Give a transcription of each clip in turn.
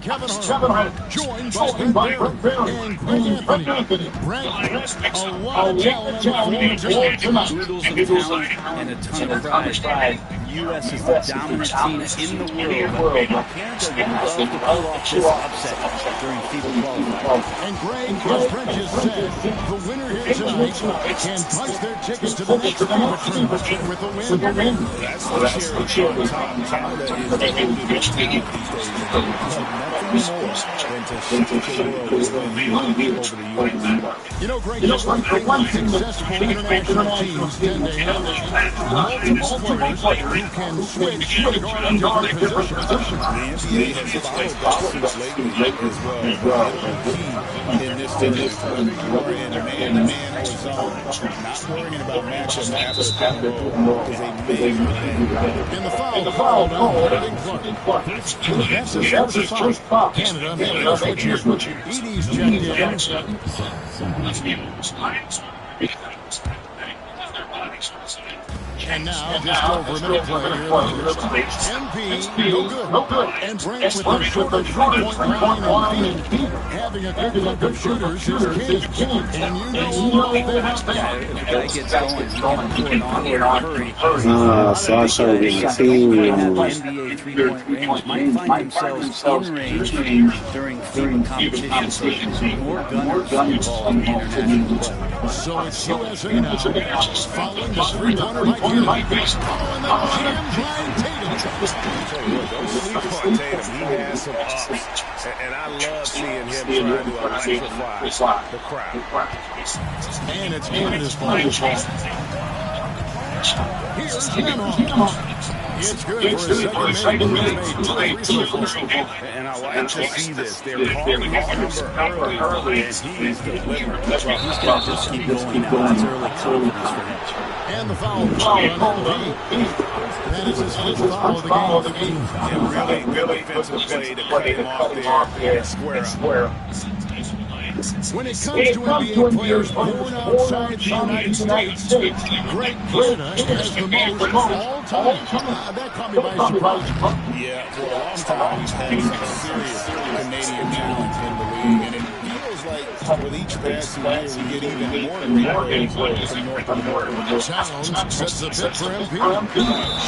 Kevin Hart, joined by Brent Barry and Greg Anthony. Brent, a lot of talent on the floor tonight. Oodles of talent and a ton of pride. The U.S. is the dominant team in the world, but Canada would love to pull off this upset during FIBA qualifying. And Greg, as Brent just said, the winner here tonight can punch their ticket to the next FIBA tournament with a win. That's the cherry on top. Canada is the loaded with talent these days. Nothing more than to show the world what's going on here over the U.S. You know, Greg, the one successful international teams tend to have multiple players who can switch and guard in different positions. The NBA has followed that suit lately as well. Key in this whether you are in man or zone, not worrying about matchup after the pick and roll is a major thing. In the foul on Clark. That's his first foul. Canada made no switches. Edie's checked in. And now, just over a minute play here. MP, no good. And Brent with the shorter three-point line on feet. Having a group of shooters is key. And you know they're not there. If the guy gets going, he can pull it on or hurry. Sasha being NBA three-point range might find themselves in range during FIBA competitions. More gunners involved in international play. So it's USA now, following the three-pointer right here. Oh, and the jam by Tatum. Don't sleep on Tatum. He has some ups. And I love seeing him trying to electrify the crowd. And it's Canada's ball. Here's Cameron. It's good for a second made. And I like to see this. They're calling his number early, and he's delivering. Well, he's going to just keep going now. That's early confidence for him. And the foul on LB. That is his first foul of the game. Yeah, really defensive play to cut him off there and square up. When it comes to NBA players born outside the United States, Great Britain has the most all time. That caught me by surprise. Yeah, for a long time we've had some serious Canadian talent in the league, and it feels like with each passing year we get even more great players from North America. Towns sets the bit for MP.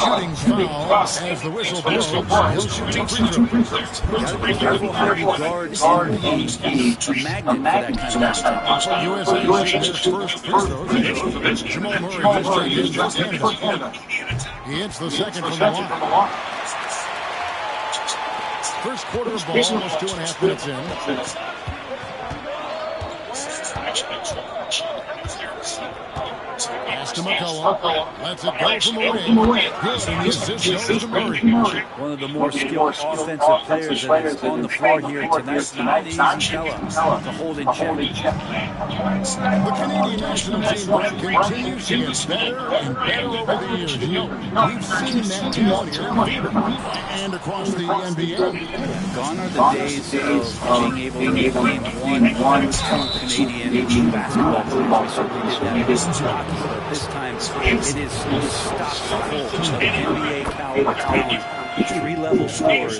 Shooting foul as the whistle blows. He'll shoot two free throws. Got to be careful how you guard MP. A magnet for that kind of action. USA shoots their first free throws. Jamal Murray just checked in for Canada. He hits the second from the line. First quarter of ball, almost 2.5 minutes in. Pass to McCullough. Lets it go from away. Good, and the assist goes to Murray. One of the more skilled offensive players that is on the floor here tonight. Not an easy fella to hold in check. The Canadian national team continues to get better and better over the years. You know, we've seen that talent here in FIBA and across the NBA. Gone are the days of being able to name one Canadian basketball players. We certainly did that with hockey, but this time it is stock full NBA caliber talent. 3-level scores,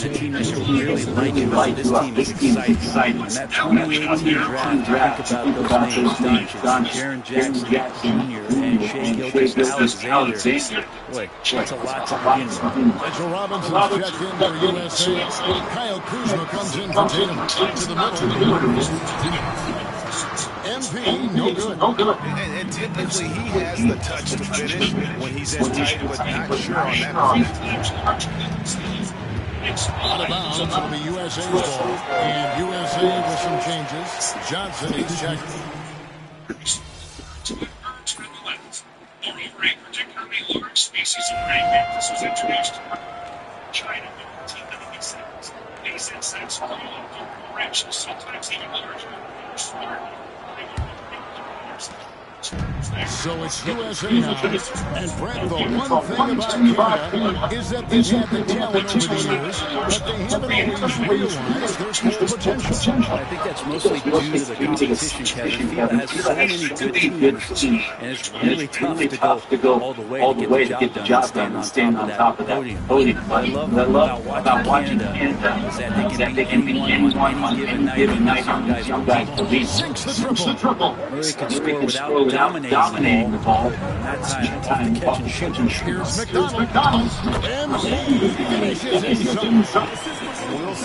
and a team that you really like it. So this team is exciting. And that 2018 draft, think about those names, Jaren Jackson Jr. and Shea Gilgeous-Alexander. Boy, that's a lot to begin with. Mitchell Robinson's checked in for USA. Kyle Kuzma comes in for Tatum to the middle. MP, no good. And typically he has the touch to finish when he's in tight, but not sure on that. Out of bounds, it'll be USA's ball. And USA with some changes. Johnson is checked. Only three particularly large species of praying mantis was introduced to China in 1997. These insects are local, rich, sometimes even larger, smart. So it's USA now. And Brett, the one thing about Canada is that they've had the talent over the years, but they haven't always realized their full potential. I think that's mostly due to the competition, Kevin. FIBA has so many good teams, and it's really tough to go all the way to get the job done and stand on top of that podium. What I love about watching Canada is that they can beat anyone on any given night on these young guys to beat. Sinks the triple. Murray can score without dominating the ball. That time, off the catch and shoot. Here's McDonald. And he finishes it.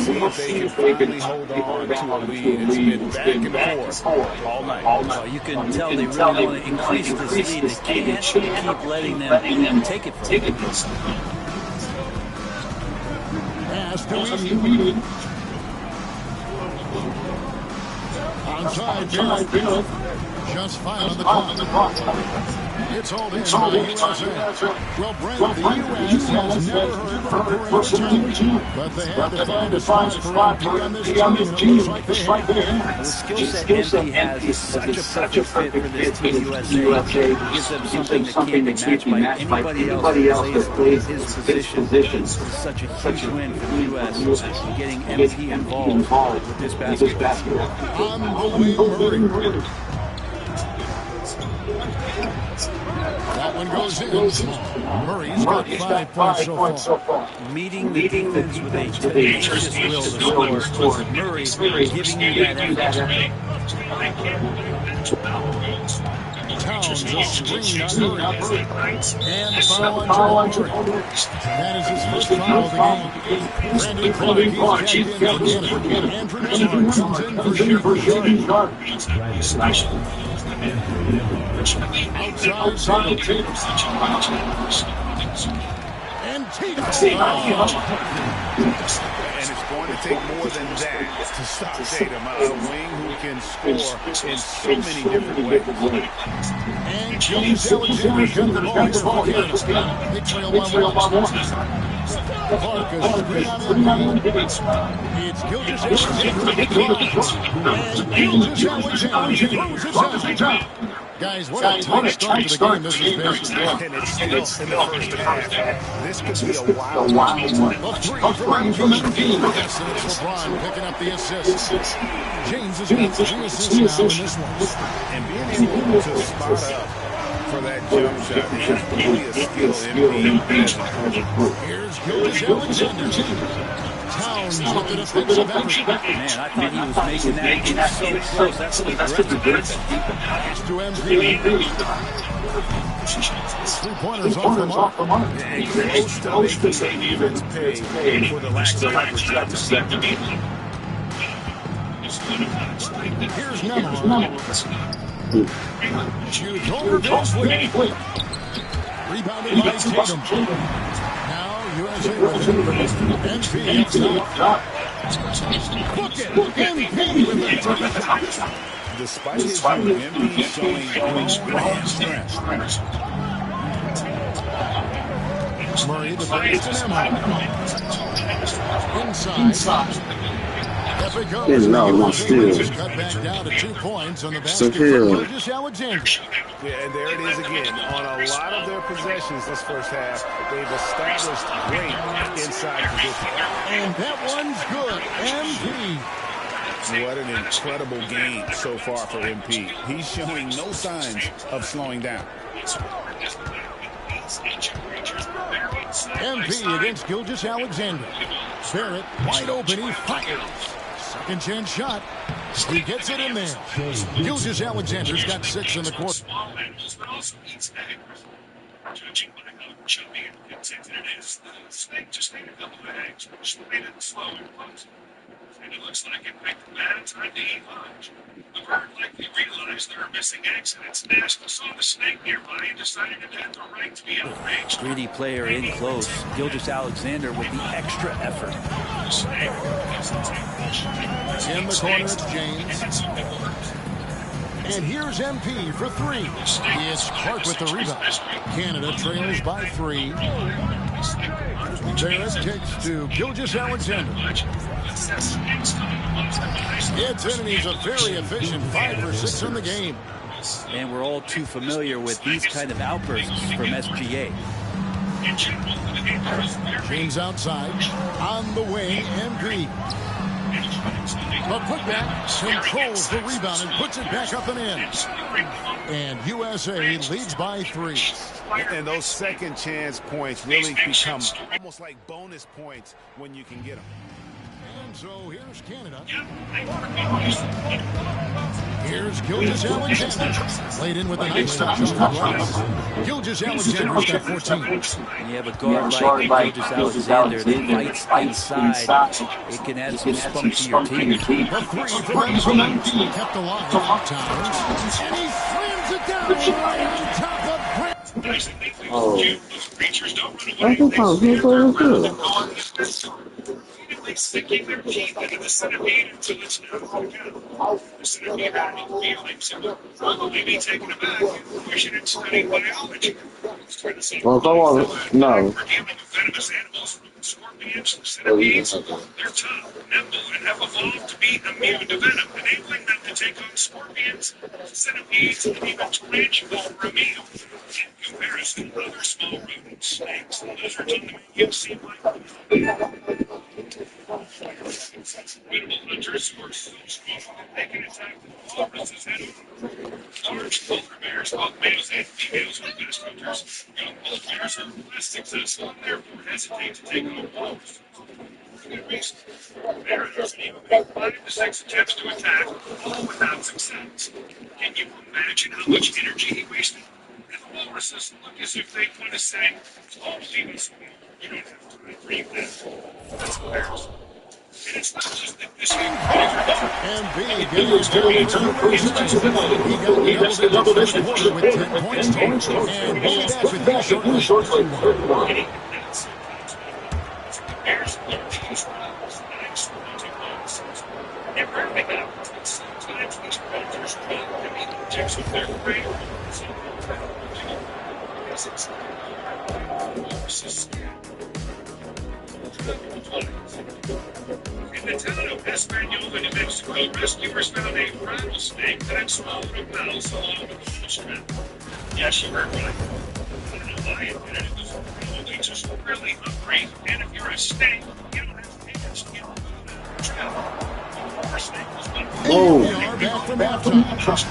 We'll see if they can finally hold on to a lead. It's been back and forth all night. Well, you can tell they really want to increase this lead. They can't keep letting them take it from them. Pass to Eady. Onside, Bill. Just 5 on the clock. It's all in by USA. Well, Brent, the U.S. has never heard from Korea, but they had to find a spot for MP on this team. It looks like they have. The skill set MP has is such a perfect fit for this team USA. It gives them something that can't be matched by anybody else that plays his position. It's such a huge win for the U.S. getting MP involved with this basketball. On the way, Murray. That one goes in. Murray's got 5 points so far. Meeting the defense with a tenacious will to score. Murray giving you that energy. Towns a screen on Murray. And foul on Murray. That is his first foul of the game. Brandon Clark, he's checked in for Canada. Andrew Nembhard comes in for shooting guard. Outside Tatum. And Tatum. And it's going to take more than that to stop Tatum, a wing who can score in so many different ways. And James Alexander got the ball here for Canada. They trail by one. Clark is straight on the lead. It's Gilgeous Alexander. And Gilgeous Alexander throws it out. Guys, what a tight start to the game this has been. And it's still in the first half. This could be a wild one. A three from MP. Yes, and it's LeBron picking up the assist. James has got 3 assists now in this one. And being able to spot up for that jump shot is really a skill MP. Here's Gilgeous Alexander. Towns with an offensive effort. Man, I thought he was making that. He was so close. That's what the good. Pass to MP. 3-pointers off the mark. And close to making the defense pay for the lack of effort. Here's Nembhard. Shoots over Vince. Rebounded by Tatum. Now USA MP outside. Book it. MP with it. Despite his youth, MP showing great strength. Murray the pass to Nembhard. Inside. There's no one still. Cut back down to 2 points on the basket for Gilgeous Alexander. Yeah, and there it is again. On a lot of their possessions this first half, they've established great inside position. And that one's good. MP. What an incredible game so far for MP. He's showing no signs of slowing down. MP against Gilgeous Alexander. Barrett wide open. He fires. Second chance shot. He gets it in there. Gilgeous Alexander's got 6 in the quarter. Judging by how chubby and contented it is, the snake just ate a couple of eggs, which made it slow and close. And it looks like it picked a bad time to eat lunch. The bird likely realized there were missing eggs in its nest, saw the snake nearby, and decided it had the right to be outraged. Greedy player in close. Gilgeous Alexander with the extra effort. In the corner, it's James. And here's MP for 3. It's Clark with the rebound. Canada trails by 3. Barrett kicks to Gilgeous Alexander. It's in, and he's a very efficient 5 for 6 in the game. And we're all too familiar with these kind of outbursts from SGA. James outside, on the wing, MP. A putback, controls the rebound and puts it back up and in. And USA leads by 3. And those second chance points really become almost like bonus points when you can get them. And so here's Canada. Here's Gilgeous Alexander. Played in with a nice touch on the glass. Gilgeous Alexander's got 14. And you have a guard like Gilgeous Alexander that fights inside. It can add some spunk to your team. A 3 from MP. Kept alive. Towers. And he slams it down right on top of Grant. Oh. I think I'll get good. Sticking their teeth into the centipede until it's now again. The centipede having feelings and probably be taken aback, wishing it studied biology. Well, come on, no. We're dealing with venomous animals from scorpions and centipedes. They're tough, nimble, and have evolved to be immune to venom, enabling them to take on scorpions, centipedes, and even tarantulas for a meal. In comparison to other small rodents, snakes, and lizards on the menu seem like Winnable hunters who are so strong that they can attack the walrus's head on. Large polar bears, both males and females, are best hunters. Young polar bears are less successful and therefore hesitate to take on wolves. For good reason. Mariners can even make 5 to 6 attempts to attack, all without success. Can you imagine how much energy he wasted? And the walruses look as if they want to say, "Oh, leave us alone. You don't have to read that." That's embarrassing. And it's not just that this MP getting his turn to the first match. He got the double digits in the quarter with 10 points total. And we'll be back with you shortly. Bears look these rounds, nice multi-points. It rarely happens, but sometimes these predators try to be objects of their prey. In the town of Española, New Mexico, rescuers found a rattlesnake that had swallowed a mouse along with a strap. Yes, you heard right. I don't know why it did it. It was probably just really hungry. And if you're a snake, you don't have hands to get food out of the trap. Our snake was one. We are back from halftime.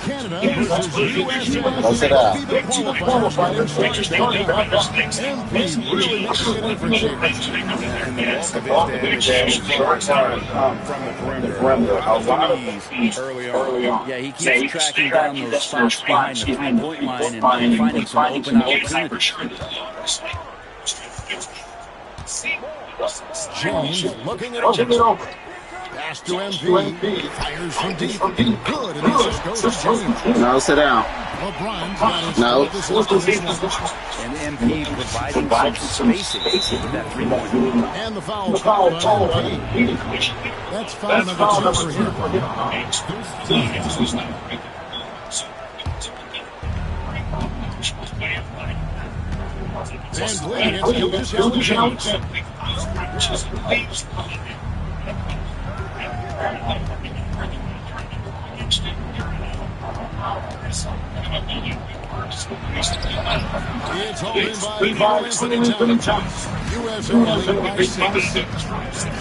Canada versus USA. That's it out. FIBA qualifiers starting back up. MP really making an effort here. And the bulk of his damage starts from the perimeter. A lot of these early on. Yeah, he keeps tracking down those spots behind the three-point line and finding some open opportunities. James looking it over. Pass to MP. Fires from deep. Good. And this just goes to James. No, sit down. LeBron's got his No. And MP providing some spacing with that three-point. And the foul called on MP. That's foul number 2 for him. Van Vliet against Gilgeous Alexander. It's hauled in by Anthony Towns. USA lead by 6.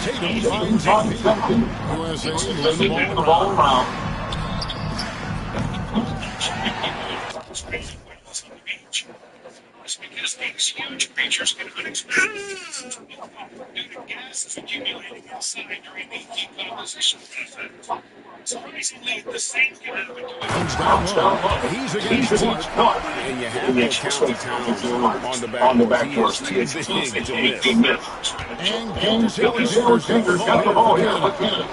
Tatum finds MP. USA moving the ball around. Because these huge creatures can unexpectedly due to gases accumulating inside during the decomposition process. Surprisingly, the same can happen to a Comes down low. He's against Clark. And you have to count Towns on the backboard. He is too big to miss. And Gilgeous Alexander's got the ball here for Canada.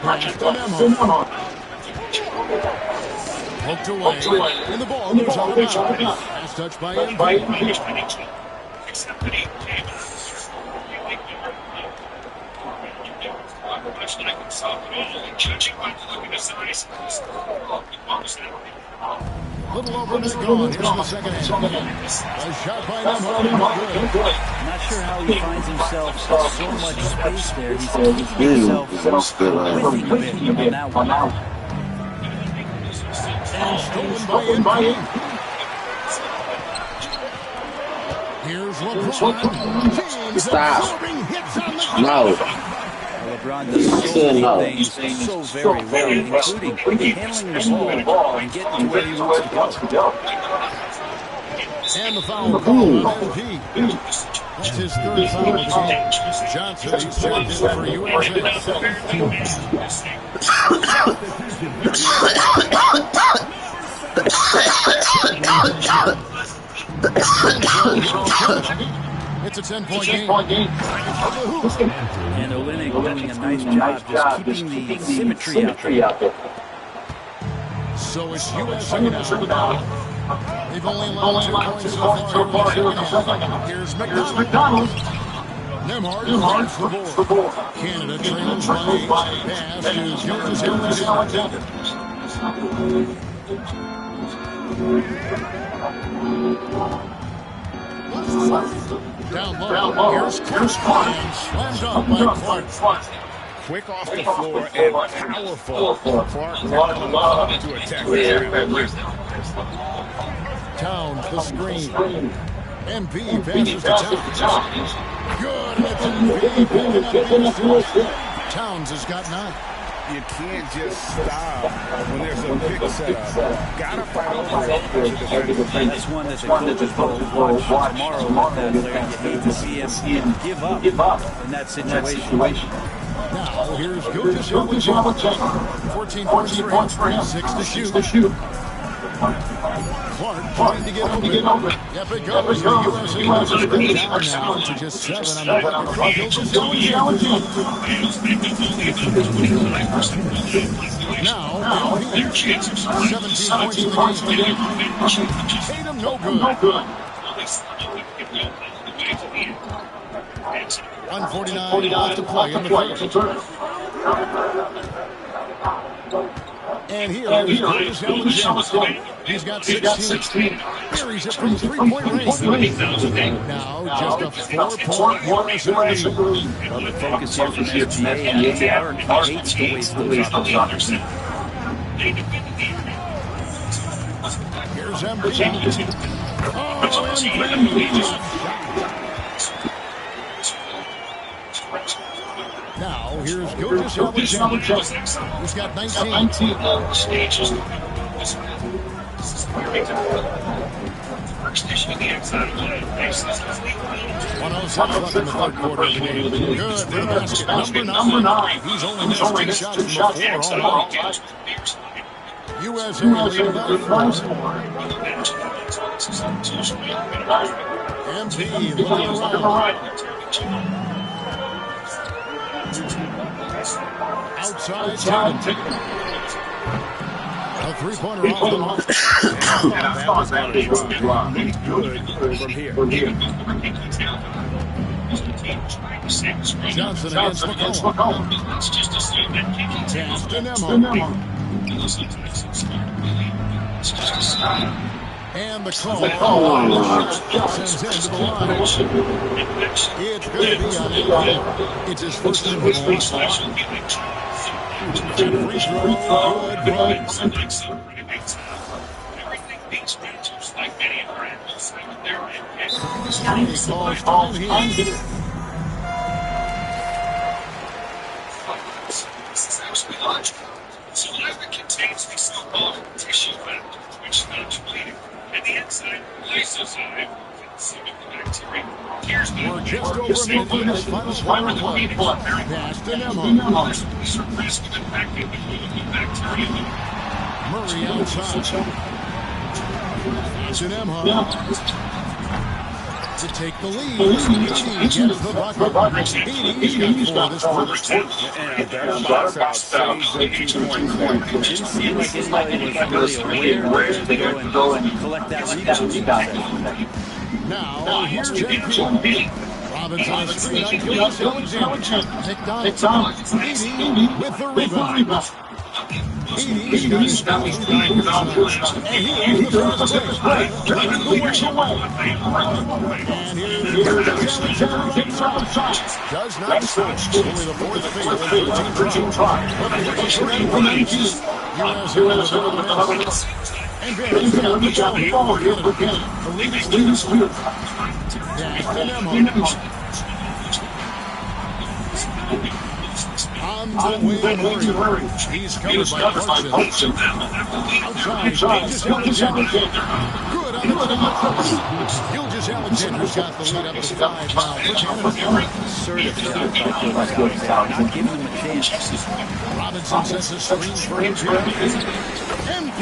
Pass to Nemo. Poked away. And the ball goes out of bounds. Last touch by MP. except that he came much like himself at all, and judging by the look in his eyes, what was that? Little over a minute gone. Here's the second half. A shot by Nemo. Good. Not sure how he finds himself so much space there. He's keeping himself waiting a bit on that one. And stolen by MP. Here's LeBron. Stop. Hits on the No. LeBron does so many things so very well, including handling the ball and getting to where he wants to go. And the foul call on MP. That's his third foul of the game. Johnson, he's checked in for USA. It's a 10-point game. And Olynyk doing a nice job just keeping the symmetry out there. So it's USA now. They've only allowed 2 points so far in the second half. Here's McDonald. Nembhard for the board. Canada trails by 8. Pass to Alexander. Down low. Here's Clark. And slammed up by Clark. Quick off the floor and powerful. Clark to attack the Town, the screen. MP passes to Towns. Good, and it's MP picking up the Towns has got 9. You can't just stop when there's a pick set up. Gotta fight over it. That's one that the coaches will watch tomorrow with that player. You hate to see him give up in that situation. Now, here's Gilgis Alexander. 14 points for him, 6 to shoot. Clark trying to get open. Yep, it goes. The USA down now to just 7 on the bucket for Gilgis Alexander. Now, 17 points in the game. Tatum, no good. 149 left to play in the third. And here is Gilgis Alexander. He's got 16. Buries it from 3-point range. Now just a 4-point USA. Well, the focus here from SGA and Mark hates to waste those opportunities. Here's MP. Now, here's Gilgis Alexander. He's got 19. 106 left in the third quarter of the game. Good for the basket. Number 9. He's only missed 2 shots from the floor all night. USA leading by 4. MP looking around. Outside Tatum. A 3-pointer off the mark. That was out of drive. Good from here. Johnson against McCollum. Pass to Nembhard. And the call sends him to the line. It's going to be on him. It's his first in the ball. Free throw, good run. He calls time here. This is actually logical. Saliva contains the so-called tissue factor, which is not depleted. And the enzyme lysozyme contains some of the bacteria. Here's the We're just over a minute in this final play. Pass to Nembhard. risk of infecting the bacteria. Murray outside. To Nembhard. To take the lead. He gets the bucket. He's got 4 this quarter. And that box out saves the 2 points. Didn't seem like anybody was really aware to go and collect that rebound. Now, here's MP. Robinson on the screen on Gilgis Alexander. McDonald. Edie with the rebound. Edie's got his down. And he has the first break. Leading the way. And here's Alexander inside. Does not score. Only the 4th field. 13 tries. But the USA with another miss. And Barry's got the ball here for Canada. The lead is 2. Back to Nemo. On the wing, Murray. He's covered by Clarkson. Outside, Gilgis Alexander. Good on the top. Gilgis Alexander's got the lead up to 5 now for Canada. Assertive shot by Gilgis Alexander, not giving him a chance. Robinson sets a screen for MP. MP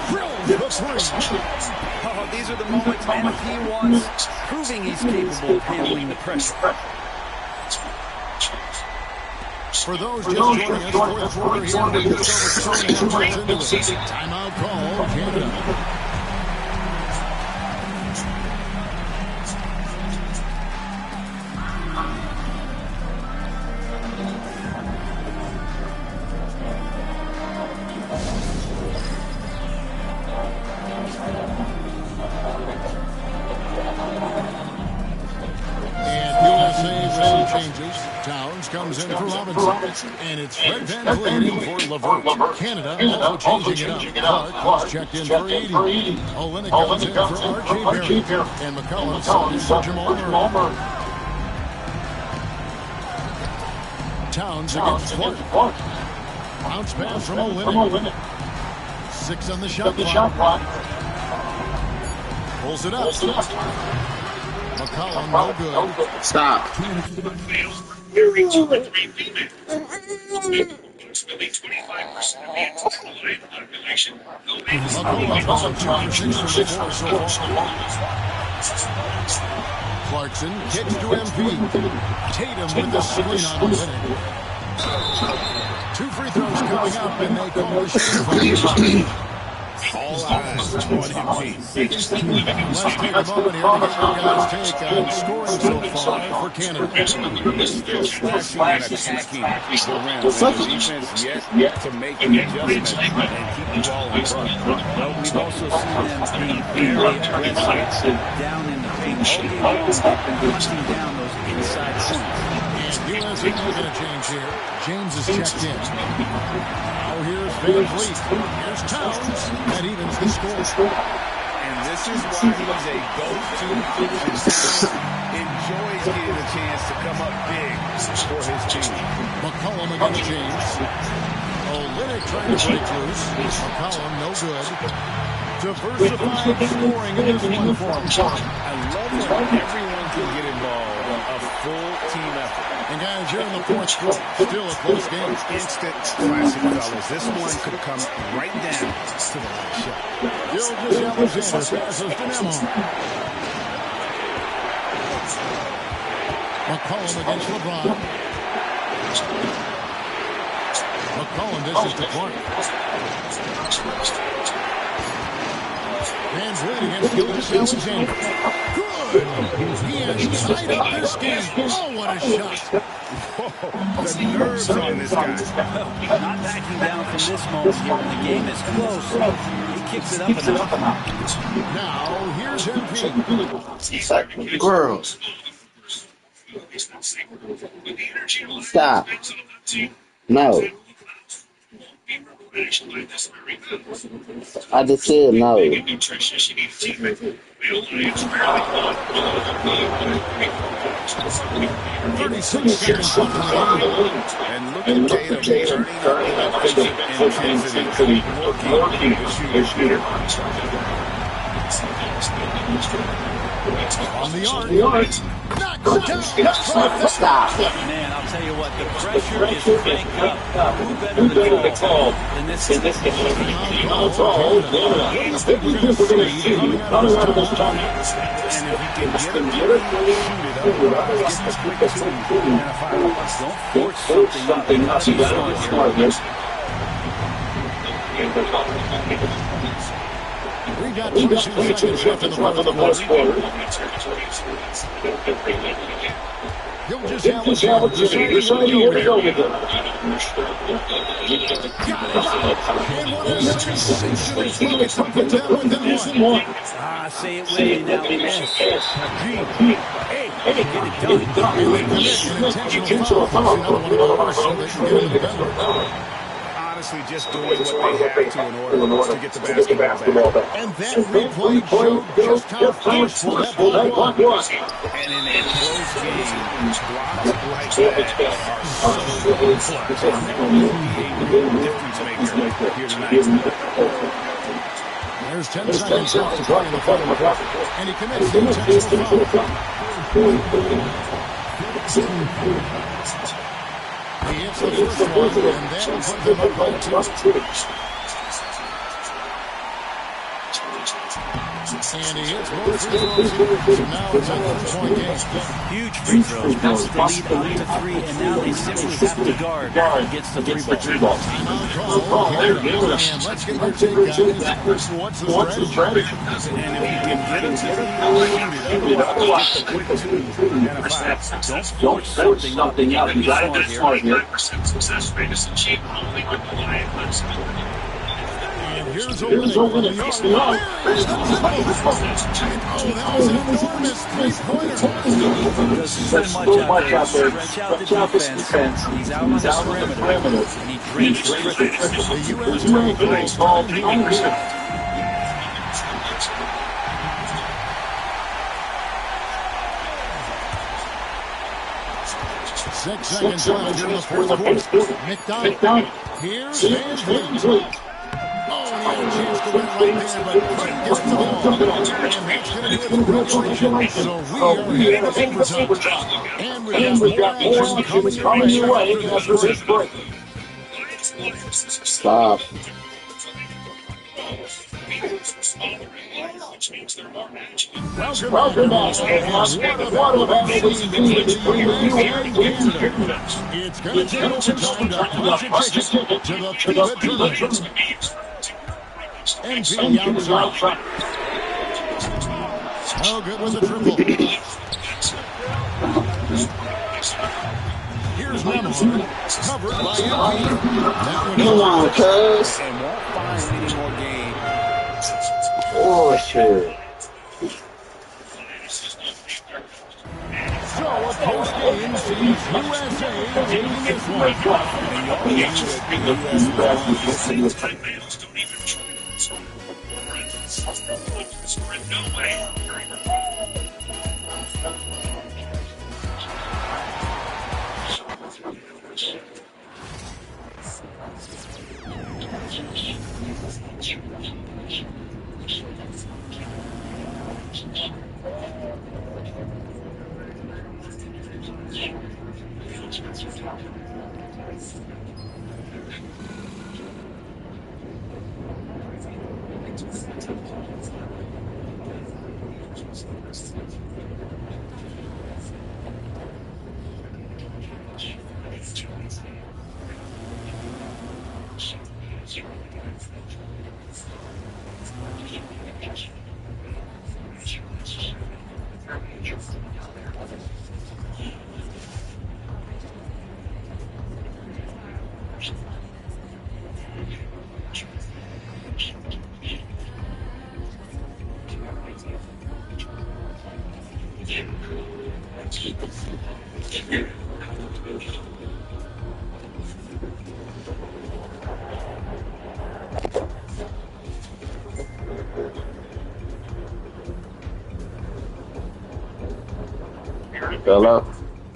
drills the 3. Oh, these are the moments MP wants, proving he's capable of handling the pressure. For those just joining us, fourth quarter here, we're just over 2 minutes into it. Timeout call, Canada. Changes. Towns comes in for Robinson. And it's Fred Van Vliet in for Levert. Canada also changing it up. Clark checked in for 80. Olenek comes in for R.J. Barry. And McCullough sent in for Jamal Murray. Towns against Clark. Bounce pass from Olenek. 6 on the shot clock. Pulls it up. McCollum, no good. Stop. Very 2 and 3 female. Approximately 25% of the total life population. McCollum also 2 for 6 from 4 so far. Clarkson kicks to MP. Tatum with the screen on the winning. 2 free throws coming up, and they call the shooting. All eyes on MP. Let's take a moment here to get your guys' take on scoring so far for Canada. Still slashing and attacking the rim. The defense yet to make an adjustment and keep the ball in front. Well, we've also seen them being very aggressive down in the paint. All game long, they've been hunting down those inside points. And USA making a change here. James is checked in. Now here's Van Vliet. Here's Towns. That evens the score. And this is why he's a go-to option. Enjoys getting a chance to come up big for his team. McCollum against James. Olenek trying to break loose. McCollum no good. Diversified scoring in this one for him. I love when everyone can get involved. A full team effort. And guys, you're in the fourth quarter. Still a close game. Instant classic, fellas. This one could come right down to the last shot. Gilgis Alexander passes to Nemo. McCollum against LeBron. McCollum dishes to Clark. Van Vliet against Gilgis Alexander. Good! He has tied up this game. Oh, what a shot! The nerves on this guy. Not backing down from this moment here when the game is close. He kicks it up and up. Now, here's MP. Girls. Stop. No. I just said no. 36 seconds left in the game. And look at Tatum turning up the offensive intensity, working the shooter. On the yard. Stop. Man, I'll tell you what, the pressure is cranked up. Who better to call than this guy? And if you can get him to shoot it up, get the quick two, and a fire. Don't force something up. Be smart here. We got 22 seconds left in the fourth quarter. Gilgis Alexander decided to go with it. And what a sensational bucket to put them within one. Say it with me now. Get it done. An intentional foul. Another one of those so they can get in the obviously just doing what they have to in order to get the basketball back. And that replay showed just how forceful that ball was. And in a close game, blocks like that are so clutch. And that will be a real difference maker here tonight. There's 10 seconds left to play in the final quarter. And he commits the intentional foul. He hits the first one, and that'll put them up by 2. And he hits both free throws here, so now it's a 3-point game. Huge free throws, boost the lead up to 3, and now they simply have to guard against the 3-ball. Timeout call. And let's get your take, guys. What's the strategy? And if you can get into the lead, otherwise get the quick 2 and a 5. Don't force something out. You got to be smart here. 99% success rate is achieved only with the Lion flexibility. And here's opening from the arc. Oh, that was an enormous three-pointer. Does so much out there. Stretch out the defense. He's out on the perimeter. And he drains the triples. The U.S. ball time here. 6 seconds left in the fourth quarter. McDonald. Here's Van Vliet. Oh, and he had a chance to win right there, but couldn't get the ball. And that's going to do it for regulation. So we are heading to overtime. And we've got more action coming your way after this break. Stop. Welcome back. And what a battle this has been between the U.S. and Canada. It's going to take overtime to punch a ticket to the FIBA tournament. NP outside. No good with the triple. Here's Memo. Covered by NP. That one Come on, cuz. And won't find any more game. Oh, shit. So a post-game sees USA taking this one. No way. Hello?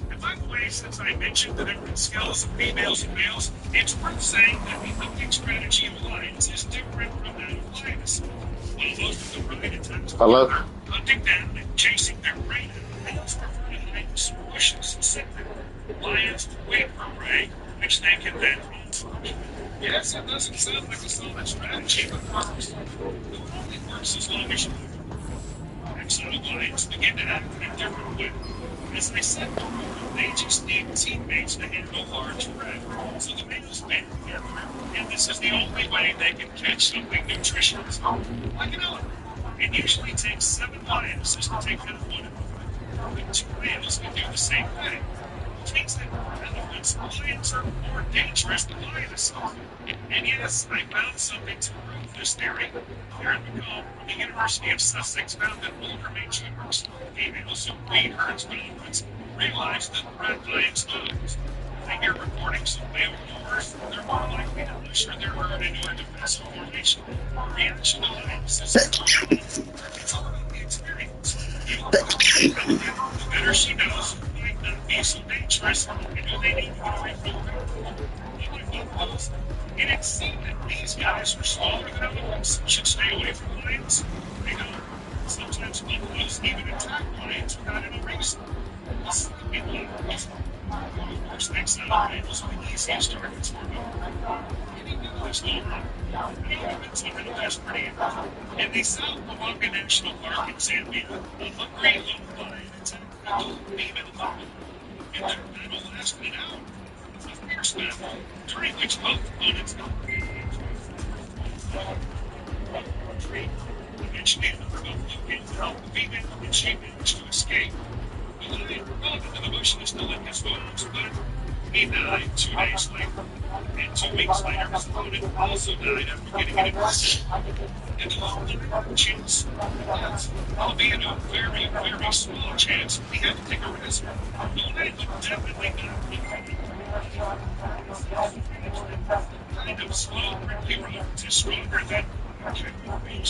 And by the way, since I mentioned the different skills of females and males, it's worth saying that the hunting strategy of lions is different from that of lioness. While most of them ride at times Hello? hunting down and chasing their prey, males prefer to hide in bushes and sit there. Lions wait for prey, which they can then hunt. Yes, it doesn't sound like a solid strategy, but it works. It only works as long as you exotic lions begin to act in a different way. As I said before, they just need teammates to handle large prey. So the males band together, and this is the only way they can catch something nutritious. Like an elephant. It usually takes 7 lionesses to take down one of them. But 2 males can do the same thing. Which means that elephants and lions are more dangerous than lionesses. And yes, I found something to prove this theory. Aaron McCall from the University of Sussex found that older matriarchs, females who breed herds with elephants, realized that red lions lose. If they hear reportings of male roars, they're more likely to sure they're hurt into a defensive formation. The reaction to Lions is it's all about the experience. The better she knows who might not be so dangerous and who they need to get away from. All I thought was, it seemed that these guys were smaller than other ones, should stay away from Lions. They don't. Sometimes buffaloes even attack Lions without any reason. This could be one of those. Of course, next time Lions will be the easiest targets for them. Any news over? Humans have been best pretty enough. In the South Malanga National Park in Zambia, a hungry little lion attacked a little female buffalo. And their battle lasted an hour. A fierce battle, during which both opponents got eventually another buffalo came to help the female, and she managed to escape. The lion rebelled into the bushes to lick his wounds, but he died 2 days later. And 2 weeks later, his opponent also died after getting an infection. And the lion chance, albeit a very, very small chance, he had to take a risk. The lion would definitely not be kind of slow, prickly roads is stronger than but it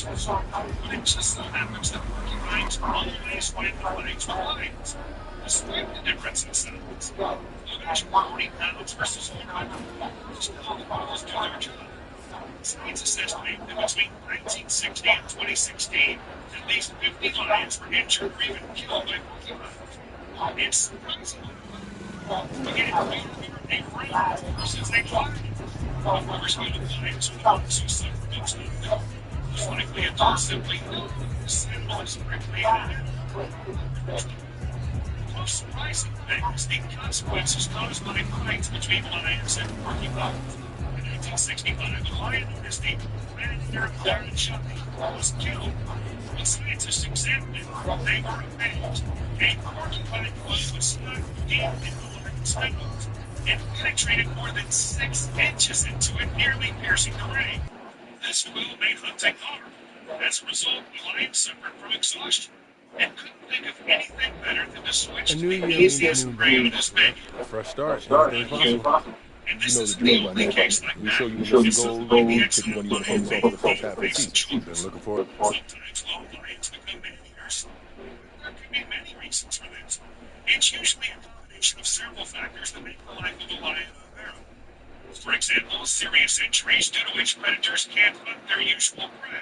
just so happens that porcupines always find the fights with lions, despite the difference in size. There's 40 pounds versus 400 pounds. Still, the bottles do their job. Scientists estimate that between 1960 and 2016, at least 50 lions were injured or even killed by porcupines. It's surprising. Again, we are a friend versus a client. Of course, we the lions are the ones who suffer most of them. Most likely, it does simply symbol is prickly and the most surprising thing is the consequences caused by fights between lions and porcupines. In 1965, a lion known as the Gladiator of Darren was killed. When scientists examined it, they were amazed. A porcupine club was stuck deep in the lion's spindles and penetrated more than 6 inches into it, nearly piercing the brain. This will made hunting hard. As a result, the lion suffered from exhaustion and couldn't think of anything better than to switch to the easiest prey on his menu. Fresh start. Anything possible. And this is the only case like that. We show you It's the like gold, the because you're excellent going to lion use the made first half of the season. Been looking for it. Sometimes lone lions become man-eaters. There can be many reasons for this. It's usually a combination of several factors that make the life of a lion unbearable. For example, serious injuries due to which predators can't hunt their usual prey.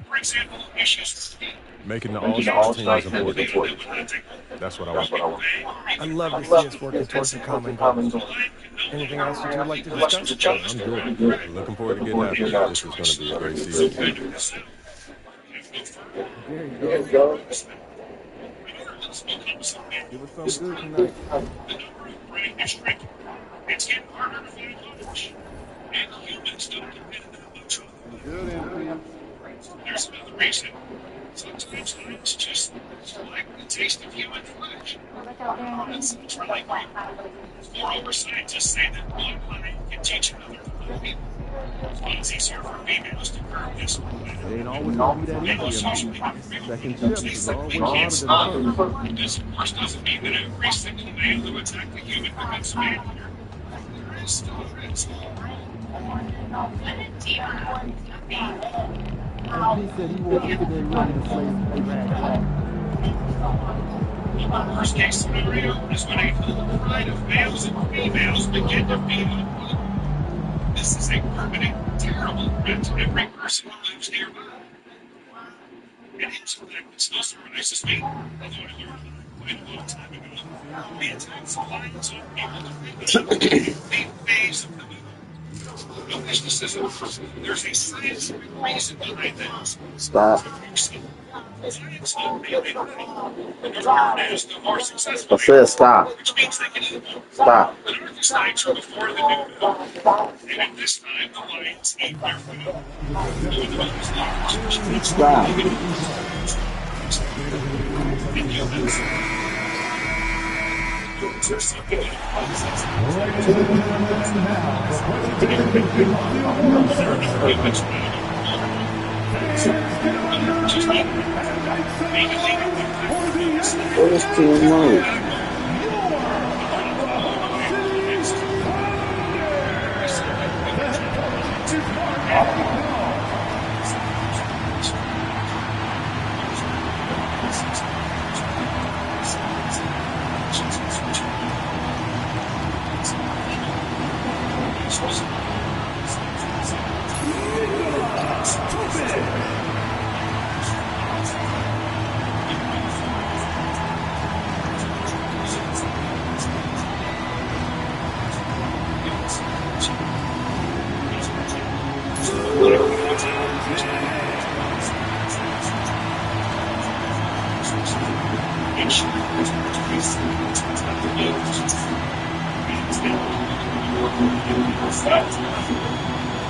For example, issues with feet. Making the all-star team is important. That's what I want. I'd love to see us working towards a common goal. Anything else you two would like to discuss? I'm good. Looking forward to getting after it. This is going to be a great season. There you go. It was something good tonight. The number of prey is shrinking. It's getting harder to find lunch. And humans don't depend that much on them. There's another reason. Sometimes lions just like the taste of human flesh. That's really weird. Moreover, scientists say that one lion can teach another to love people. It's easier for females to curb this one. It ain't always going to be that easy. Second shift is always harder than first. This, of course, doesn't mean that every single male who attacks a human becomes a man-eater. There is still a risk. And he said he wants to be ready to play The worst case scenario is when a whole pride of males and females begin to feed on one another. This is a permanent, terrible threat to every person who lives nearby. And here's a fact that still surprises me, although I learned quite a long time ago. The attacks of lions on people to the phase of the movement. No mysticism. There's a scientific reason behind this. Stop. Science don't make it right. As the more successful, I said stop. which means they can eat more. Stop. The darkest nights are before the new moon. And at this time, the lions eat their food. Stop. And humans. What is too much?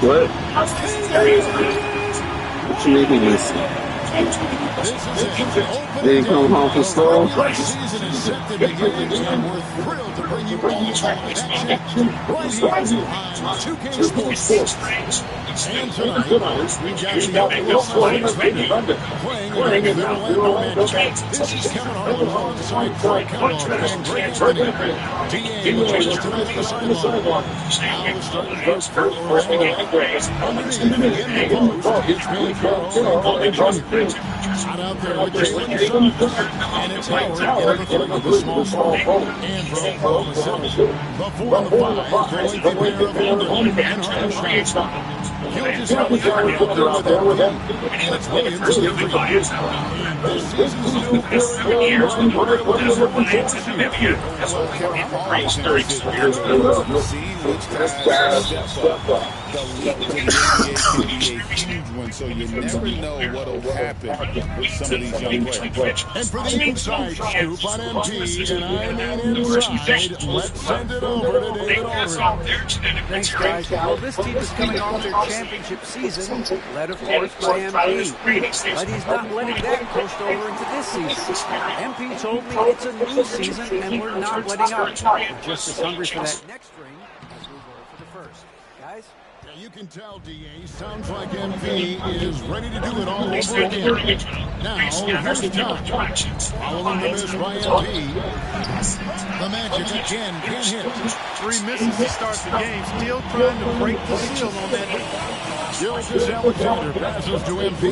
What? What you making this? Did he come home from school? The season is set to begin, and we're thrilled to bring you all the action right here on 2K Sports. And tonight, we've got the Oklahoma City Thunder playing against the Orlando Magic. This is Kevin Harlan alongside Frank Kellogg and Greg Anthony. D.A. will join us tonight on the sideline. Now the starting post for Orlando. Underneath, in the post, it's Van Carroll and Colin Jr. Out there with Jalen Suggs, and it's Howard in the three with the small forward. Ambrose on the center. The 4 and the 5, the lengthy pair of Anderson and Hartenstein. Gilgis Alexander out there with them, and it's Williams in the three. And this season's new years when we're able to Lions and Namibia as well as Great See which guys step up. The leap to the NBA can be a huge one, so you never know what will happen with some of these young players. And for the inside scoop on MP, and I mean inside, let's send it over to David Aldridge. Thanks, guys. Well, this team is coming off their championship season, led, of course, by MP. But he's not letting that coast over into this season. MP told me it's a new season, and we're not letting up. We're just as hungry for that next ring as we were for the first. Guys? You can tell, D.A. sounds like MP is ready to do it all over again. Now, here's Tom. Following the miss by MP. The Magic again can't hit. 3 misses to start the game. Still trying to break the seal on that. Gilgis Alexander passes to MP.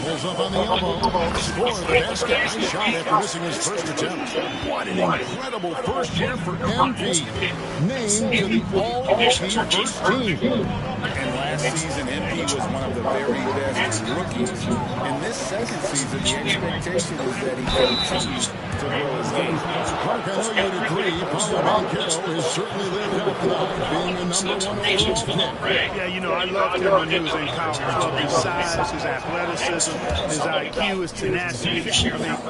Pulls up on the elbow. Score the basket. Nice shot after missing his first attempt. What an incredible first year for MP. Named to the All-NBA first team. And last season, MP was one of the very best rookies. In this second season, the expectation is that he continues to grow his game. Clark, I know you'd agree. Paulo Banchero has certainly lived up to being the number 1 overall pick. Yeah, you know, I loved him when he was in college. His size, his athleticism, his IQ, his tenacity.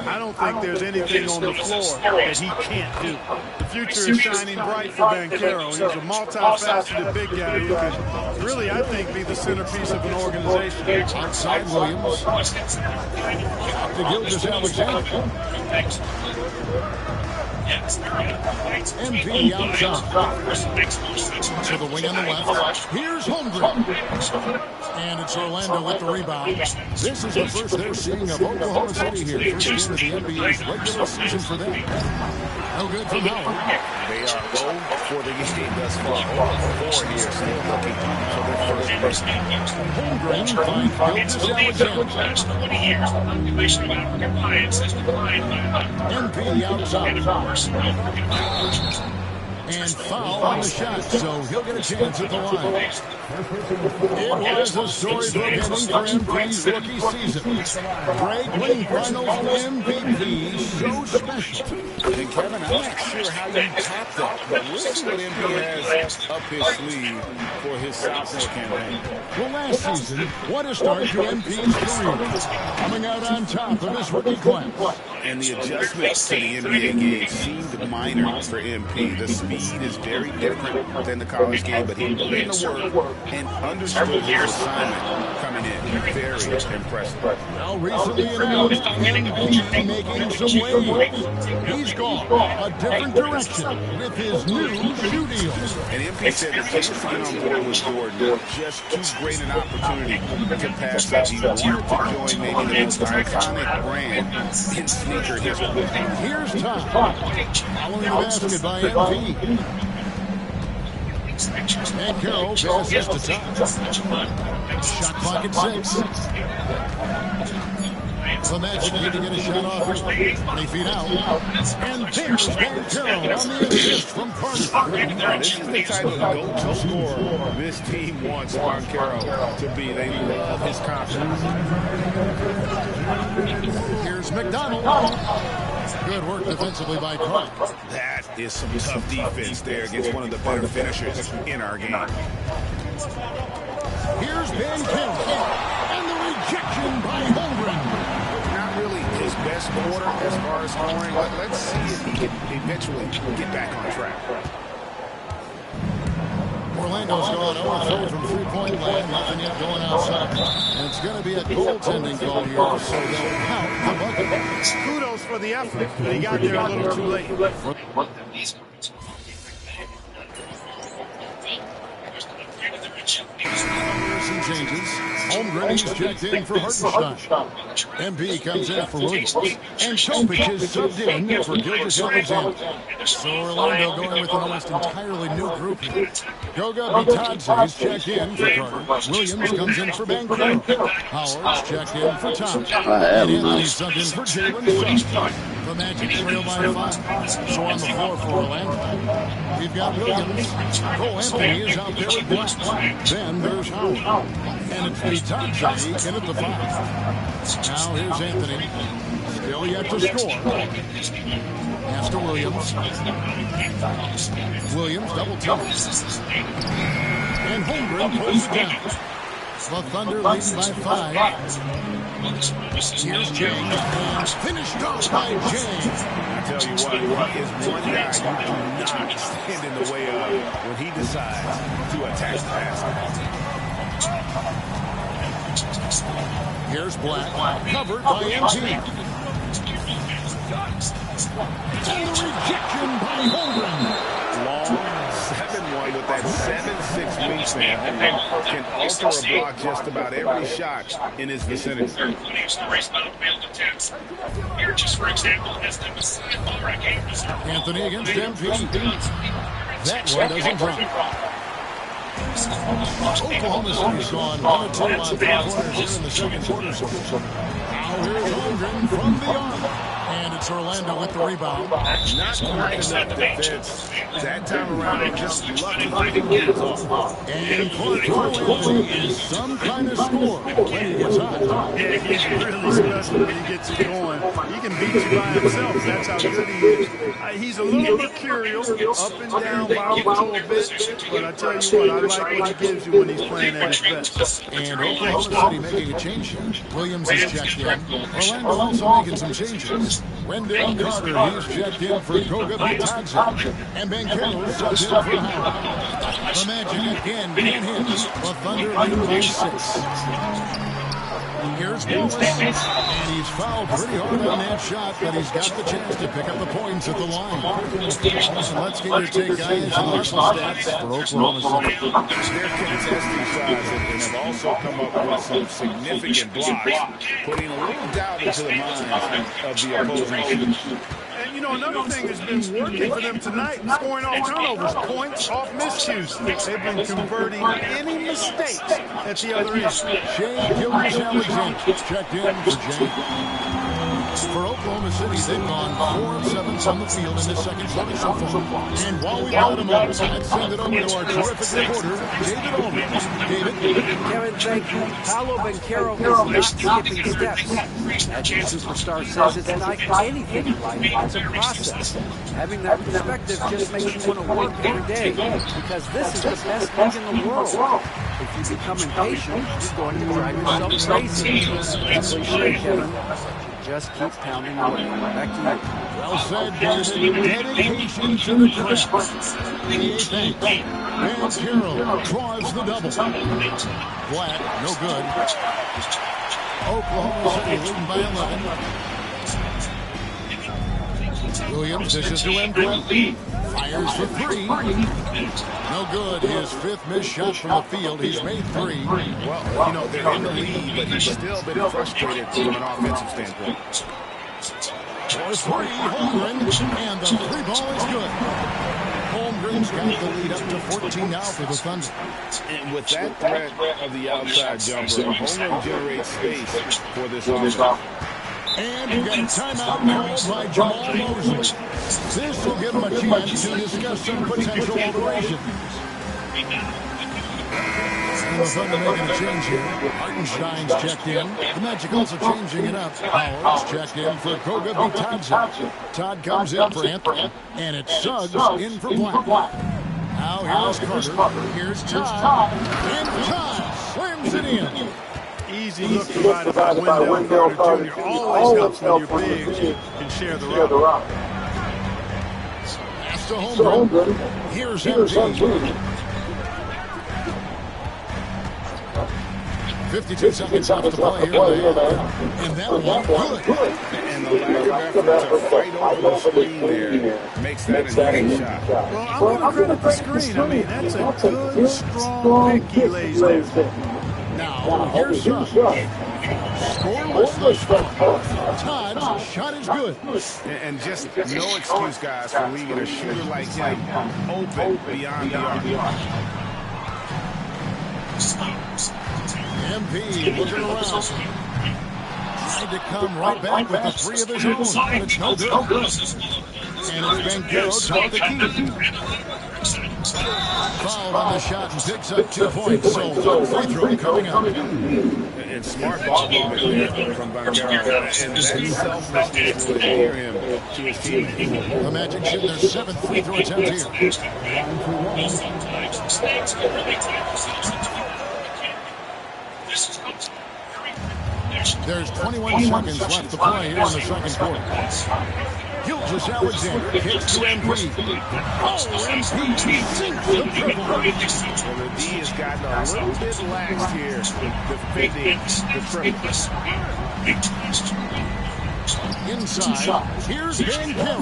I don't think there's anything on the floor that he can't do. The future is shining bright for Banchero. He's a multifaceted big guy who can really, I think, be the centerpiece of an organization. Outside Williams. To Gilgis Alexander. MP outside. To the wing on the left. Here's Holmgren. And it's Orlando with the rebound. This is the first they're seeing of Oklahoma City here. First game of the NBA's regular season for them. No good from Howard. They are 0 for the game thus far. 4 here, still looking for their first person. Holmgren finds Gilgis Alexander. MP outside. And foul on the shot, so he'll get a chance at the line. It was a storied beginning for MP's rookie season. Greg winning finals MVP, so special. And Kevin, I'm not sure how you top that, but we'll see what MP has up his sleeve for his sophomore campaign. Well, last season, what a start to MP's career. Coming out on top of his rookie class. And the adjustments to the NBA game seemed minor for MP. The speed is very different than the college game, but he put in the work and understood his assignment coming in. Very impressive. Now recently announced MP making some waves. He's gone a different direction with his new shoe deal. And MP said the chance to get on board with Jordan just too great an opportunity to pass up. He wanted to join maybe the most iconic brand in sneaker history. Here's Tom. Following the basket by MP. And Carroll passes to Tom. Shot clock at 6. The Magic need to get a shot off here. 20 feet out. And there's Bancaro on the assist from Carter. This is the type of go-to scorer this team wants Bancaro to be. They love his confidence. Here's McDonald. Good work defensively by Carter. That is some tough defense there against one of the better finishers in our game. Here's Bancaro. And the rejection by Holmgren. Not really his best quarter as far as scoring, but let's see if he can eventually get back on track. Orlando's gone 0-3 from three-point land. Nothing yet going outside. And it's going to be a goaltending call here, so they'll count the bucket. Kudos for the effort, but he got there a little too late. Some changes. Holmgren is checked in for Hartenstein. MP comes in for Williams. And Kopech is subbed in for Gilgis Alexander. So Orlando going with an almost entirely new group here. Goga Bitadze is checked in for Carter. Williams comes in for Bancaro. Howard's checked in for Thomas. And Anthony's subbed in for Jalen Suggs. The Magic trail by 5. So on the floor for Orlando, we've got Williams. Cole Anthony is out there with Black. Then there's Howard. And it's Bitadze in at the 5. Now here's Anthony. Still yet to score. Pass to Williams. Williams double team. And Holmgren pulls it down. The Thunder leading by 5. Here's James, and finished off by James. I tell you what, he is one guy you do not stand in the way of when he decides to attack the basket. Here's Black, covered by MP. And the rejection by Holmgren. Long 7-1 with that 7'6" wingspan can alter a block just about every shot in his vicinity. Anthony against MP. That one doesn't drop. Oklahoma City's gone 1-2 on 3 corners here in the second quarter. Now here's Holmgren from the arc. And it's Orlando with the rebound. Not quite enough defense. That time around, they're just lucky to get it off. And Cole is some kind of score when he gets hot. Yeah, he's really special when he gets it going. He can beat you by himself. That's how good he is. He's a little mercurial, up and down, volatile a bit. But I tell you what, I like what he gives you when he's playing at his best. And Oklahoma City making a change here. Williams is checked in. Orlando also making some changes. Wendell Carter, he's checked in for Goga Bitadze. And Bancaro subbed in for Howard. The Magic again can hit. The Thunder lead by 6. Here's Wallace. And he's fouled pretty hard on that shot, but he's got the chance to pick up the points at the line. So let's get your take, guys, on the stats for Oklahoma City. They're contesting shots and have also come up with some significant blocks, putting a little doubt into the minds of the opposing shooters. And, you know, another thing that's been working for them tonight, scoring off turnovers, points off miscues. They've been converting any mistakes at the other end. Shea Gilgeous-Alexander checked in for Jay. For Oklahoma City, they've gone 4 of 7 from the field in this second quarter so far. And while we've got them up, let's send it over to our terrific reporter, David Ulrich. David? Kevin, thank you. Paolo Bancaro is not skipping steps. As the superstar says, it's not anything in life. It's a process. Having that perspective just makes you want to work every day because this is the best league in the world. If you become impatient, you're going to drive yourself crazy. Cliche, Kevin. Just keep pounding away. Back to you. Well said, David. Dedication to the craft. The 8th inning. Bancaro draws the double. Black, no good. Oklahoma City leading by 11. Williams dishes to MP. Fires for 3. No good. His 5th missed shot from the field. He's made 3. Well, you know, they're in the lead, but he's still been frustrated from an offensive standpoint. For 3, Holmgren, and the 3 ball is good. Holmgren has got the lead up to 14 now for the Thunder. And with that threat of the outside jumper, a home run generates space for this offense. And you got a timeout called by Jamal Mosley. This will give him a chance to discuss some potential alterations. And the Thunder making a change here. Hartenstein's checked in. The Magic also changing it up. Howard's checked in for Goga Bitadze. Todd comes in for Anthony. And it's Suggs in for Black. Now here's Carter. Here's Todd. And Todd slams it in. Easy look provided by Wendell Carter Jr. Always helps when your bigs can share the rock. Pass to Holmgren. Here's MG. 52 seconds left to play here. And that one good. And the lack of effort to fight over the screen there makes that an easy shot. Well, I'm going to credit the screen. I mean, that's a good, strong pick he lays there. Now, here's Suggs. Scoreless thus far. Todd's shot is good. And just no excuse, guys, for leaving a shooter like him open beyond the arc. MP looking around. Tried to come right back with the three of his own, but it's no good. And it's Banchero top the key. Fouled on the shot and picks up 2 points. So one free throw coming up. And smart ball movement there from Banchero. And that selflessness would endear him to his teammates. The Magic shoot their 7th free throw attempt here. There's 21 seconds left to play here in the second quarter. Gilgeous-Alexander kicks to MP. Oh, MP sinks the triple. Well, the D has gotten a little bit lax here defending the triple. Inside, here's Banchero.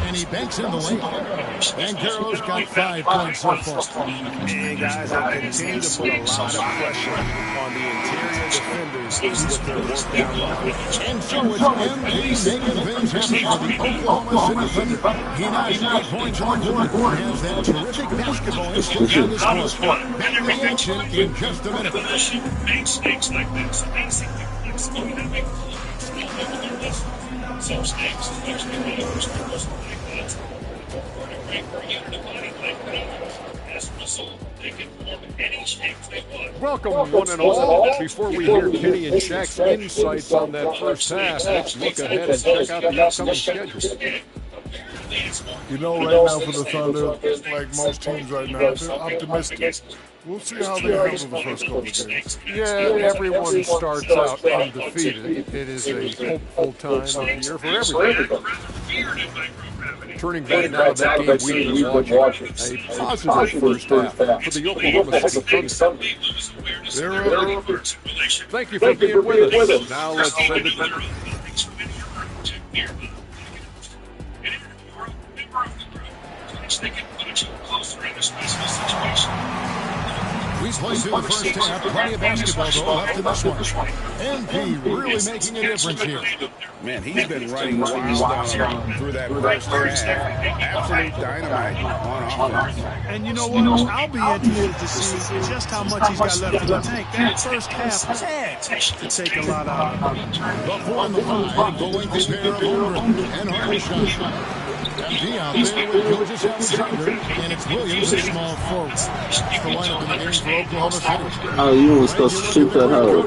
And he banks in the lane. Banchero's got 5 points so far. And guys, they continue to put a lot of pressure on the interior defenders with their work down low. And so it's MP making things happen for the Oklahoma City Thunder. He notched 8 points on the quarter. He has that terrific basketball instinct on this court. Back to the action in just a minute. Mistakes like this, amazing flexibility that make some snakes, especially when it was like that, for a great unit of body like that. As a result, they can form any shape they want. Welcome, one and all. Before we hear Kenny and Shaq's insights on that first half, let's look ahead and check out the upcoming schedule. You know, right now for the Thunder, like most teams right now, they're optimistic. We'll see how they handle the first couple of games. Yeah, everyone starts out undefeated. It is a hopeful time of the year for everybody. Turning back now to that game we've been watching, a positive first half for the Oklahoma City Thunder. Thank you for being with us. Now let's send it back. They can put you closer in a stressful situation. We've played through the first half. Plenty of basketball, though, left in this one. MP really making a difference here. Man, he's been running wild through that first half. Absolute dynamite on offense. And you know what? I'll be interested to see just how much he's got left in the tank. That first half had to take a lot out of him. The 4 and the 5, the lengthy pair of Holmgren and Hartenstein. MP out there with Gilgeous-Alexander, and it's Williams, a small forward. It's the lineup in the game for Oklahoma City. Oh, you were supposed to shoot that hoe.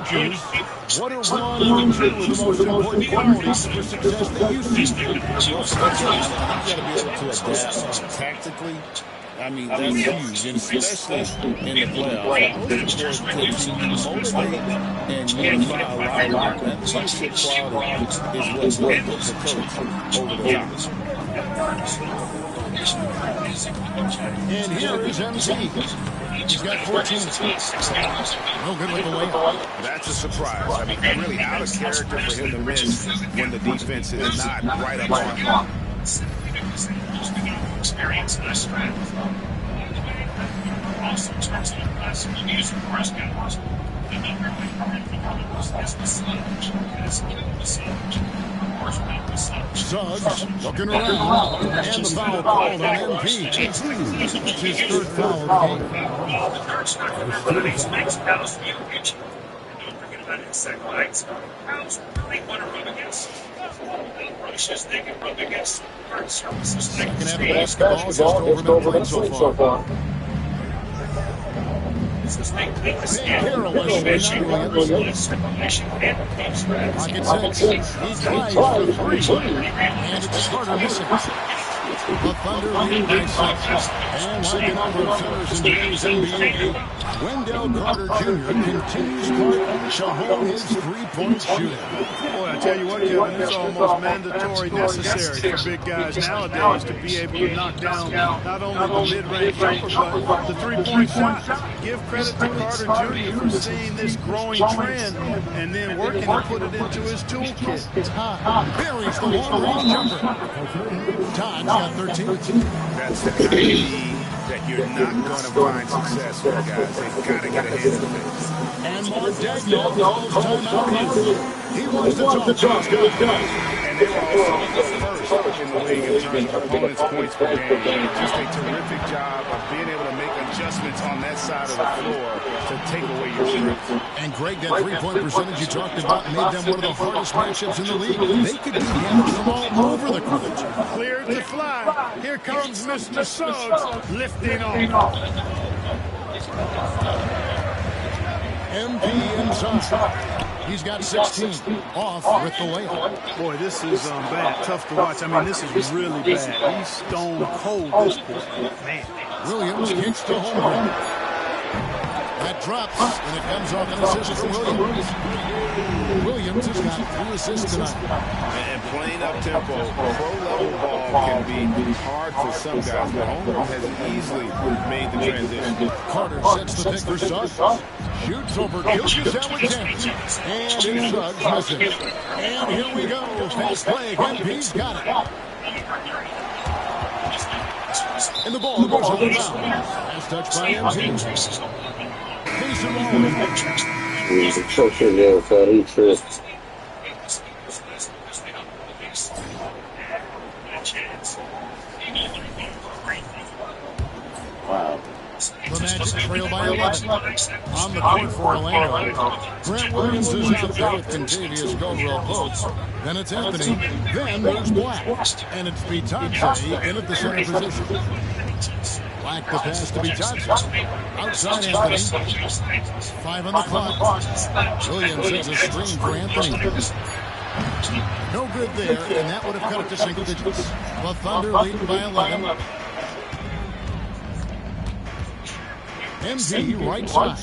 What are 1 and 2 of the most important qualities for success that you see? You've got to be able to adapt tactically. I mean, that's huge, and especially in the playoffs. Most important to motivate and unify a lot. That leadership quality is what puts the coach over the top. And here is MC. He's got 14. No good with the layup. That's a surprise. I mean, really out of character for him to miss when the defense is not right up on him. Experience and strength. Also, turns out classical music correspondence. The number one is the sludge. It's the sludge. Suggs looking around, and the foul called on MP. That's his third foul of the game. The third strike for everybody makes House feel pitchy. Don't forget about insect bites. House really want to rub against. Rushes they can rub against hard surfaces. Second half basketball, just over midpoint so far. Careless, pocket six. He tries for three, and it's Carter missing. The Thunder lead by 6. And like a number of centers in today's NBA, Wendell Carter Jr. continues to hone his three-point shooting. Boy, I tell you what, Kevin, it's almost mandatory necessary for big guys nowadays to be able to knock down not only the mid-range jumper, but the three-point shot. Give credit to Carter Jr. for seeing this growing trend and then working to put it into his toolkit. Buries the long-range jumper. Todd's got 13. That's the kind of need that you're not going to find success with, guys. They've got to get ahead of it. And Mark Dagnall calls timeout. He wants to talk to his guys. And they were also first in the league in terms of opponents' points per game. Just a terrific job of being able to make adjustments on that side of the floor to take away your strength. And Greg, that three-point percentage you talked about made them one of the hardest matchups in the league. They could beat hammers from all over the court. Clear to fly. Here comes Mr. Suggs lifting off. MP inside. He's got 16. Off with the layup. Boy, this is bad. Tough to watch. I mean, this is really bad. He's stone cold this quarter. Man. Williams kicks to Holmgren. That drops, and it comes off an assist for Williams. Williams has got 3 assists tonight. And playing up-tempo, pro-level ball can be hard for some guys, but Holmgren has easily made the transition. Carter sets the pick for Suggs. Shoots over Gilgeous-Alexander. And it's Suggs misses. And here we go. Fast play again. He's got it. And the ball goes on the bounce. Last touch by MP. Mason Wallace. He's a choker there, so he tripped. Wow. The Magic trail by 11. On the court for Orlando. Grant Williams is out there with Contavious Caldwell-Pope. Then it's Anthony. Then there's Black. And it's Bitadze in at the center position. Black the pass to Bitadze. Outside Anthony. 5 on the clock. Williams has a screen for Anthony. No good there, and that would have cut it to single digits. The Thunder lead by 11. MP right side.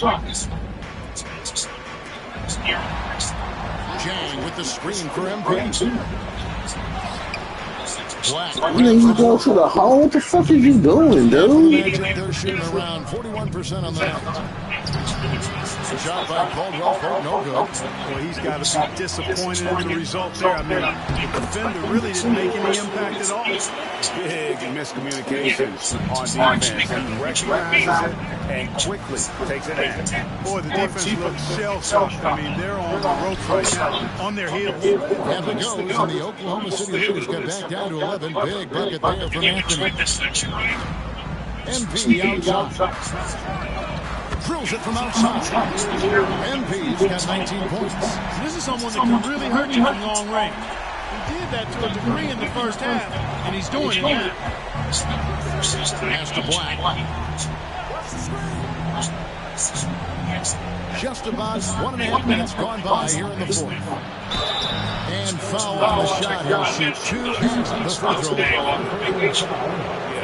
Jang with the screen for MP. Black. You go to the hole? What the fuck are you doing, dude? They're shooting around 41% on the night. Shot by Caldwell-Pope, no good. Boy, he's got to be disappointed in the result there. I mean, the defender really didn't make any impact at all. Big miscommunication on defense. He recognizes it and quickly takes it out. Boy, the defense looks shell-shocked. I mean, they're on the ropes right now, on their heels. And it goes, and the Oklahoma City Lakers get back down to 11. Big bucket there from Anthony. MP outside. Drills it from outside. MP's got 19 points. This is someone that can really hurt you from long range. He did that to a degree in the first half, and he's doing it now. Pass to Black. Just about 1.5 minutes gone by here in the fourth. And foul on the shot. He'll shoot 2 at the free throw line.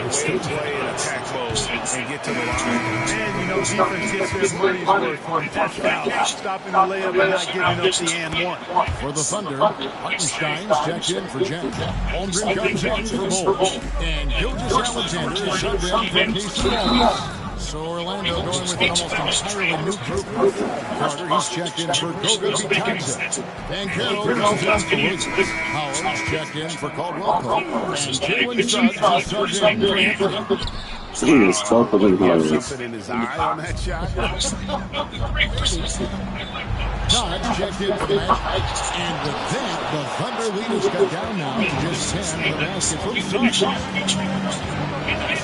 Way to play in attack mode and get to the line. And, you know, defense gets their money's worth on that foul. Stopping the layup and not giving up the and one. For the Thunder, Hartenstein's checked in for Jack. Holmgren comes in for Bowles. And Gilgeous-Alexander is subbed in for Casey Wallace. So Orlando going with an almost entirely new group. Carter, he's checked in for Goga Bitadze. Van Carroll comes in for Williams. Howard's checked in for Caldwell-Pope. And Jalen Suggs is subbed in for Anthony. He was tougher than He has him. something in his eye on that shot. shots checked in for the match. And with that, the Thunder lead is cut down now to just 10 in the basket for the Suns.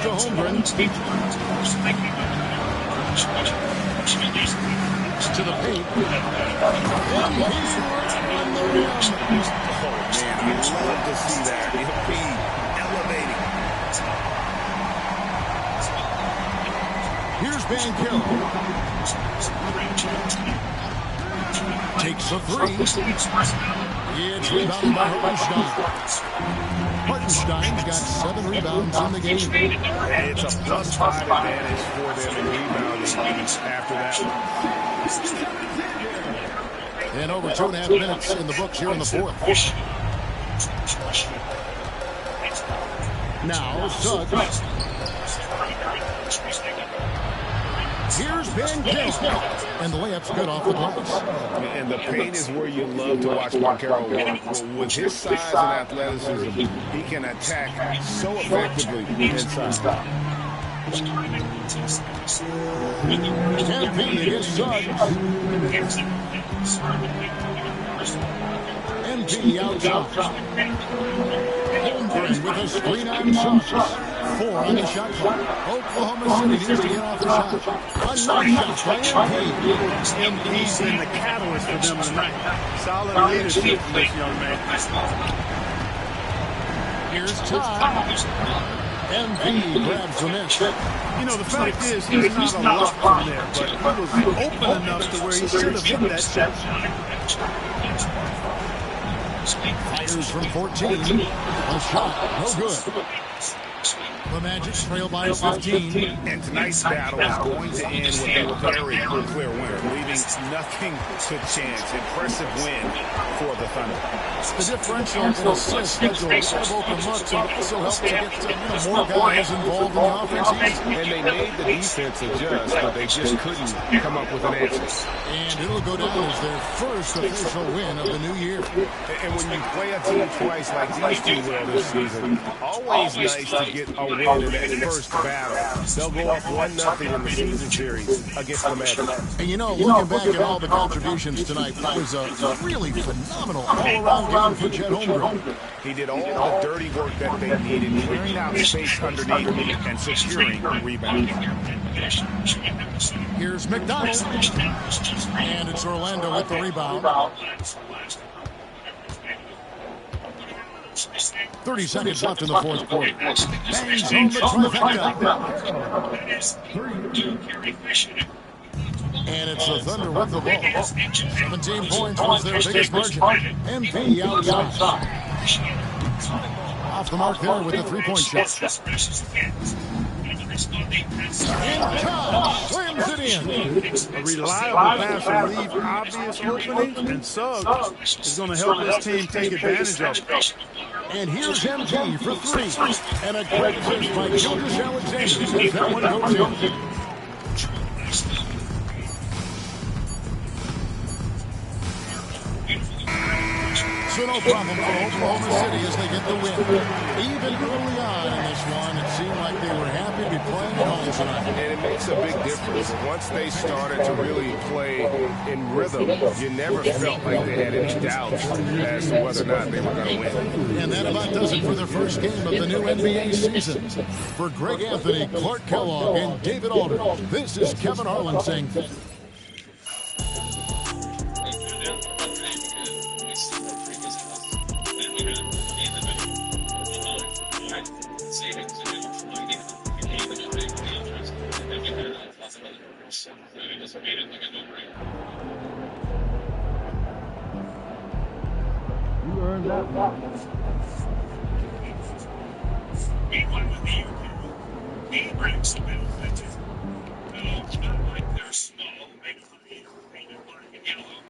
To Holmgren. To the paint. And he's on the rim. Oh, man, I love to see that. He'll be elevating. Here's Banchero. Takes a three. It's rebounded by Hartenstein. Hartenstein's got 7 rebounds in the game. It's a +5 advantage for them in rebounding after that one. And over 2.5 minutes in the books here in the fourth. Now, Suggs. Here's Banchero. And the layup's good off the glass. And the paint is where you love to watch Banchero work. With his size and athleticism, he can attack so effectively inside. MP against Suggs. MP outside. Holmgren with a screen on Suggs. 4 on the shot clock. Oklahoma City needs to get off the shot. A nice shot by MP. MP's been the catalyst for them tonight. Solid leadership from this young man. Here's Todd. MP grabs the miss. You know, the fact is, he's not a lot from there, but he was open enough to where he should have hit that shot. Fires from 14. A shot, no good. The Magic trail by 15. And tonight's battle is going to end with a very clear winner, leaving nothing to chance. Impressive win for the Thunder. The differential in assists led to a lot of open looks and also helped to get more guys involved in the offense. And they made the defense adjust, but they just couldn't come up with an answer. And it'll go down as their first official win of the new year. And when you play a team twice like these two will this season, always nice to get a win in that first battle. They'll go up 1-0 in the season series against the Magic. And you know, looking back at all the contributions tonight, that was a really phenomenal all-around game for Chet Holmgren. He did all the dirty work that they needed, clearing out space underneath and securing rebounds. Here's McDonald. And it's Orlando with the rebound. 30 seconds left in the fourth quarter. Bangs home the trifecta. And it's the Thunder with the ball. 17 points was their biggest margin. MP outside. Off the mark there with a 3-point shot. And Todd slams it in. A reliable pass will leave obvious openings, and Suggs is going to help this team take advantage of it. And here's MP for 3. And a quick assist by Gilgeous Alexander as that one goes in. So no problem for Oklahoma City as they get the win. Even early on in this one, it seemed like they were happy to be playing at home tonight. And it makes a big difference. Once they started to really play in rhythm, you never felt like they had any doubts as to whether or not they were going to win. And that about does it for the first game of the new NBA season. For Greg Anthony, Clark Kellogg, and David Alder, this is Kevin Harlan saying You earned that one. Meanwhile, with the UK, he breaks the middle. That's it.